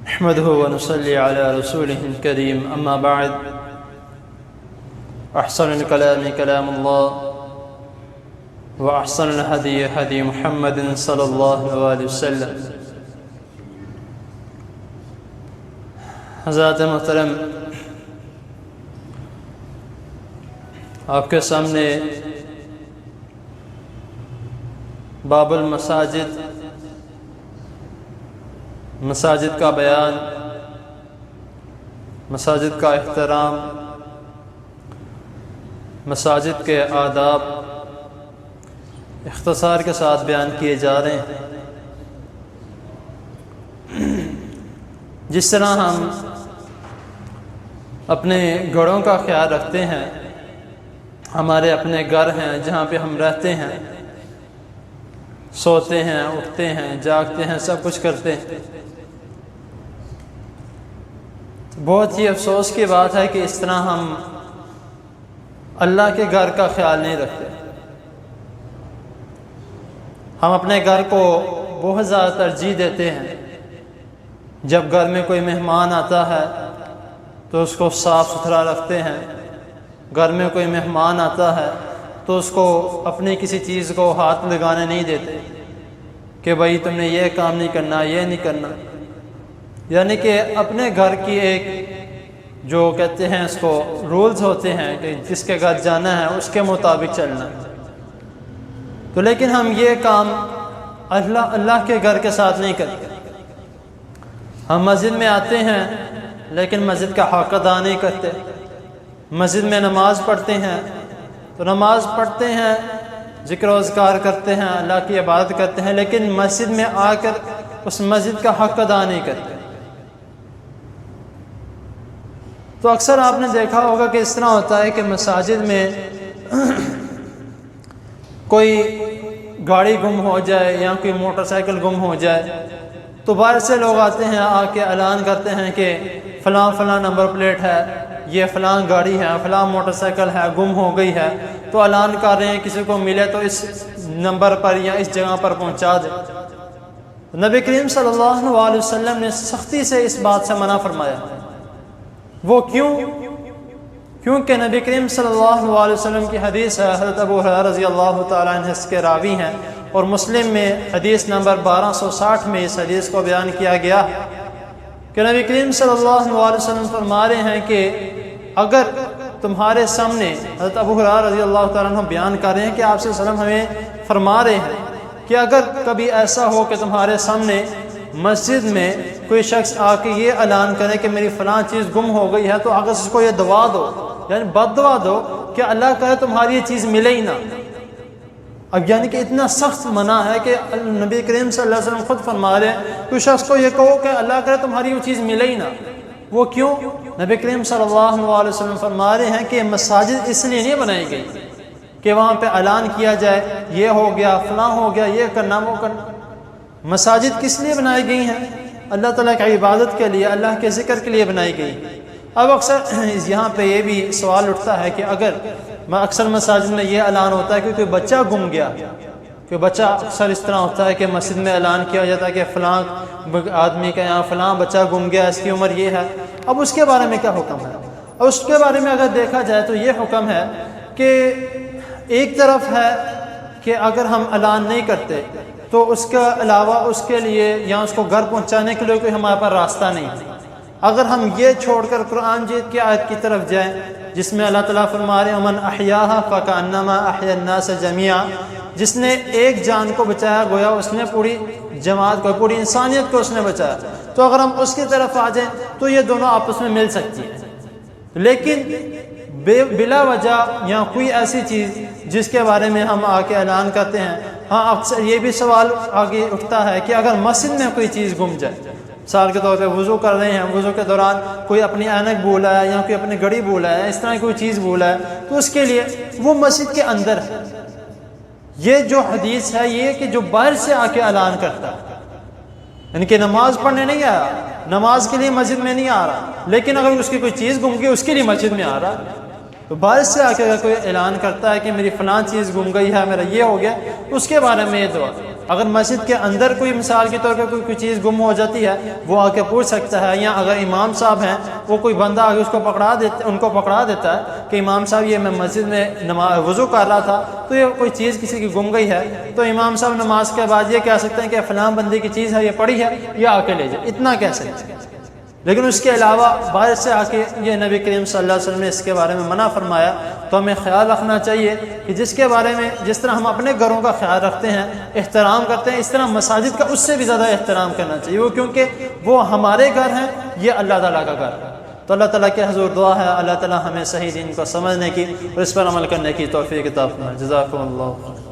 نحمده ونصلي على رسوله الكريم أما بعد أحسن الكلام كلام الله وأحسن الهدي هدي محمد صلى الله عليه وسلم۔ حضرات محترم، آپ کے سامنے باب المساجد، مساجد کا بیان، مساجد کا احترام، مساجد کے آداب اختصار کے ساتھ بیان کیے جا رہے ہیں۔ جس طرح ہم اپنے گھروں کا خیال رکھتے ہیں، ہمارے اپنے گھر ہیں جہاں پہ ہم رہتے ہیں، سوتے ہیں، اٹھتے ہیں، جاگتے ہیں، سب کچھ کرتے ہیں، بہت ہی افسوس کی بات ہے کہ اس طرح ہم اللہ کے گھر کا خیال نہیں رکھتے۔ ہم اپنے گھر کو بہت زیادہ ترجیح دیتے ہیں۔ جب گھر میں کوئی مہمان آتا ہے تو اس کو صاف ستھرا رکھتے ہیں۔ گھر میں کوئی مہمان آتا ہے تو اس کو اپنی کسی چیز کو ہاتھ لگانے نہیں دیتے کہ بھائی تم نے یہ کام نہیں کرنا، یہ نہیں کرنا، یعنی کہ اپنے گھر کی ایک جو کہتے ہیں اس کو رولز ہوتے ہیں کہ جس کے گھر جانا ہے اس کے مطابق چلنا۔ تو لیکن ہم یہ کام اللہ کے گھر کے ساتھ نہیں کرتے۔ ہم مسجد میں آتے ہیں لیکن مسجد کا حق ادا نہیں کرتے۔ مسجد میں نماز پڑھتے ہیں تو نماز پڑھتے ہیں، ذکر و اذکار کرتے ہیں، اللہ کی عبادت کرتے ہیں، لیکن مسجد میں آ کر اس مسجد کا حق ادا نہیں کرتے۔ تو اکثر آپ نے دیکھا ہوگا کہ اس طرح ہوتا ہے کہ مساجد میں کوئی گاڑی گم ہو جائے یا کوئی موٹر سائیکل گم ہو جائے تو باہر سے لوگ آتے ہیں، آ کے اعلان کرتے ہیں کہ فلاں فلاں نمبر پلیٹ ہے، یہ فلاں گاڑی ہے، فلاں موٹر سائیکل ہے، گم ہو گئی ہے، تو اعلان کر رہے ہیں کسی کو ملے تو اس نمبر پر یا اس جگہ پر پہنچا دے۔ نبی کریم صلی اللہ علیہ وسلم نے سختی سے اس بات سے منع فرمایا۔ وہ کیونکہ نبی کریم صلی اللہ علیہ وسلم کی حدیث ہے، حضرت ابو ہریرہ رضی اللہ تعالیٰ عنہ اس کے راوی ہیں، اور مسلم میں حدیث نمبر 1260 میں اس حدیث کو بیان کیا گیا کہ نبی کریم صلی اللہ علیہ وسلم فرما رہے ہیں کہ اگر تمہارے سامنے، حضرت ابو ہریرہ رضی اللہ تعالیٰ عنہ بیان کر رہے ہیں کہ آپ صلی اللہ علیہ وسلم ہمیں فرما رہے ہیں کہ اگر کبھی ایسا ہو کہ تمہارے سامنے مسجد میں کوئی شخص آ کے یہ اعلان کرے کہ میری فلاں چیز گم ہو گئی ہے، تو اگر اس کو یہ دعا دو، یعنی بد دعا دو کہ اللہ کرے تمہاری یہ چیز ملے ہی نہ۔ اب یعنی کہ اتنا سخت منع ہے کہ نبی کریم صلی اللہ علیہ وسلم خود فرما رہے ہیں کوئی شخص کو یہ کہو کہ اللہ کرے تمہاری وہ چیز ملے ہی نہ۔ وہ کیوں؟ نبی کریم صلی اللہ علیہ وسلم فرما رہے ہیں کہ مساجد اس لیے نہیں بنائی گئی کہ وہاں پہ اعلان کیا جائے یہ ہو گیا، فلاں ہو گیا، یہ کرنا، وہ کرنا۔ مساجد کس لیے بنائی گئی ہیں؟ اللہ تعالیٰ کی عبادت کے لیے، اللہ کے ذکر کے لیے بنائی گئی۔ اب اکثر یہاں پہ یہ بھی سوال اٹھتا ہے کہ اکثر مساجد میں یہ اعلان ہوتا ہے کہ کوئی بچہ گم گیا، کوئی بچہ، اکثر اس طرح ہوتا ہے کہ مسجد میں اعلان کیا جاتا ہے کہ فلاں آدمی کا یہاں فلاں بچہ گم گیا، اس کی عمر یہ ہے۔ اب اس کے بارے میں کیا حکم ہے؟ اور اس کے بارے میں اگر دیکھا جائے تو یہ حکم ہے کہ ایک طرف ہے کہ اگر ہم اعلان نہیں کرتے تو اس کے علاوہ اس کے لیے یا اس کو گھر پہنچانے کے لیے کوئی ہمارے پاس راستہ نہیں ہے۔ اگر ہم یہ چھوڑ کر قرآن جیت کی آیت کی طرف جائیں جس میں اللہ تعالیٰ فرما رہے ہیں وَمَنْ أَحْيَاهَا فَكَأَنَّمَا أَحْيَا النَّاسَ جَمِيعًا، جس نے ایک جان کو بچایا گویا اس نے پوری جماعت کو، پوری انسانیت کو اس نے بچایا۔ تو اگر ہم اس کی طرف آ جائیں تو یہ دونوں آپس میں مل سکتی ہیں، لیکن بلا وجہ یا کوئی ایسی چیز جس کے بارے میں ہم آ کے اعلان کرتے ہیں۔ ہاں، اکثر یہ بھی سوال آگے اٹھتا ہے کہ اگر مسجد میں کوئی چیز گم جائے، مثال کے طور پہ وضو کر رہے ہیں، وضو کے دوران کوئی اپنی اینک بھولا ہے یا کوئی اپنی گھڑی بھولا ہے، اس طرح کوئی چیز بھولا ہے، تو اس کے لیے وہ مسجد کے اندر ہے۔ یہ جو حدیث ہے یہ کہ جو باہر سے آ کے اعلان کرتا ہے، یعنی کہ نماز پڑھنے نہیں آیا، نماز کے لیے مسجد میں نہیں آ رہا، لیکن اگر اس کی کوئی چیز گم گئی اس کے لیے مسجد میں آ رہا، تو باہر سے آ کے اگر کوئی اعلان کرتا ہے کہ میری فلاں چیز گم گئی ہے، میرا یہ ہو گیا، اس کے بارے میں یہ دعا۔ اگر مسجد کے اندر کوئی مثال کے طور پر کوئی چیز گم ہو جاتی ہے وہ آ کے پوچھ سکتا ہے، یا اگر امام صاحب ہیں وہ کوئی بندہ آگے ان کو پکڑا دیتا ہے کہ امام صاحب یہ میں مسجد میں وضو کر رہا تھا تو یہ کوئی چیز کسی کی گم گئی ہے، تو امام صاحب نماز کے بعد یہ کہہ سکتے ہیں کہ فلاں بندے کی چیز ہے، یہ پڑی ہے، یہ آ کے لے جائے، اتنا کہہ سکتے ہیں۔ لیکن اس کے علاوہ باہر سے آ کے یہ نبی کریم صلی اللہ علیہ وسلم نے اس کے بارے میں منع فرمایا، تو ہمیں خیال رکھنا چاہیے کہ جس کے بارے میں جس طرح ہم اپنے گھروں کا خیال رکھتے ہیں، احترام کرتے ہیں، اس طرح مساجد کا اس سے بھی زیادہ احترام کرنا چاہیے، وہ کیونکہ وہ ہمارے گھر ہیں، یہ اللہ تعالیٰ کا گھر ہے۔ تو اللہ تعالیٰ کے حضور دعا ہے اللہ تعالیٰ ہمیں صحیح دین کو سمجھنے کی اور اس پر عمل کرنے کی توفیق عطا فرمائے۔ جزاکم اللہ خیر۔